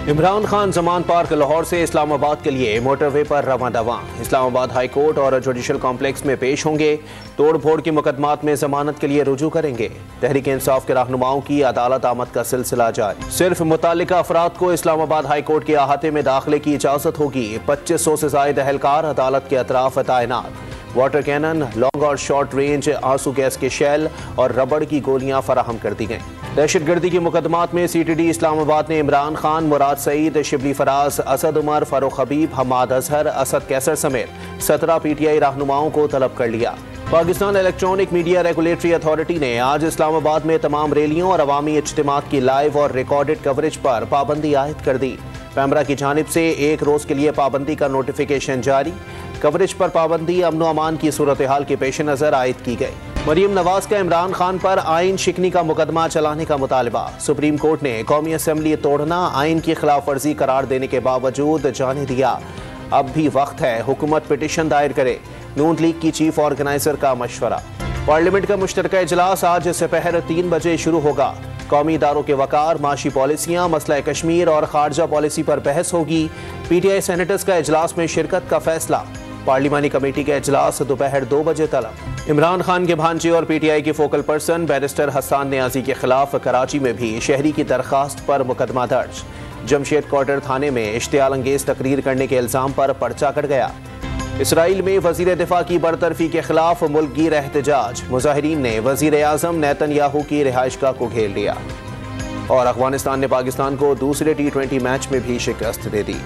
عمران خان زمان park Lahore سے اسلام آباد کے لیے موٹر وے پر رواں دواں۔ اسلام آباد ہائی کورٹ اور جوڈیشل کمپلیکس میں پیش ہوں گے۔ توڑ پھوڑ کے مقدمات میں ضمانت کے لیے رجوع کریں گے۔ تحریک انصاف کے رہنماؤں کی عدالت آمد کا سلسلہ جاری۔ صرف متعلقہ افراد کو اسلام آباد ہائی کورٹ کے احاطے میں داخلے کی اجازت ہوگی۔ 2500 سے زائد اہلکار عدالت کے اطراف تعینات۔ واٹر کینن، لانگ اور شارٹ رینج آنسو گیس کے شیل اور ربڑ کی گولیاں فراہم کر دی گئیں۔ دہشت گردی کے مقدمات میں سی ٹی ڈی اسلام آباد نے عمران خان، مراد سعید، شبلی فراز، اسد عمر، فاروق حبیب، حماد اظہر، اسد کیسر سمیت 17 پی ٹی آئی رہنماؤں کو طلب کر لیا۔ Pakistan electronic media regulatory authority نے آج اسلام آباد میں تمام ریلیوں اور عوامی اجتماعات کی لائیو اور ریکارڈڈ کوریج پر پابندی عائد کر دی۔ پیمرا کی جانب سے 1 روز کے لیے پابندی کا نوٹیفیکیشن جاری۔ کوریج پر پابندی امن و امان کی صورتحال کے پیش نظر عائد کی گئی۔ مریم نواز کا عمران خان پر آئین شکنی کا مقدمہ چلانے کا مطالبہ۔ سپریم کورٹ نے قومی اسمبلی توڑنا آئین کی خلاف ورزی قرار دینے کے باوجود جانے دیا۔ اب بھی وقت ہے حکومت پٹیشن دائر کرے۔ نون لیگ کی چیف آرگنائزر کا مشورہ۔ پارلیمنٹ کا مشترکہ اجلاس آج سپہر 3 بجے شروع ہوگا۔ قومی اداروں کے وقار، معاشی پالیسیاں، مسئلہ کشمیر اور خارجہ پالیسی پر بحث ہوگی۔ پی ٹی آئی سینیٹرز کا اجلاس میں شرکت کا فیصلہ۔ پارلیمانی کمیٹی کا اجلاس دوپہر 2 بجے طلب۔ عمران خان کے بھانجے اور پی ٹی آئی کے فوکل پرسن بیرسٹر حسان نیازی کے خلاف کراچی میں بھی شہری کی درخواست پر مقدمہ درج۔ جمشید کوارٹر تھانے میں اشتعال انگیز تقریر کرنے کے الزام پر پرچہ کٹ گیا۔ اسرائیل میں وزیر دفاع کی برطرفی کے خلاف ملک گیر احتجاج۔ مظاہرین نے وزیر اعظم نیتن یاہو کی رہائش گاہ کو گھیر لیا۔ اور افغانستان نے پاکستان کو دوسرے T20 میچ میں بھی شکست دے دی۔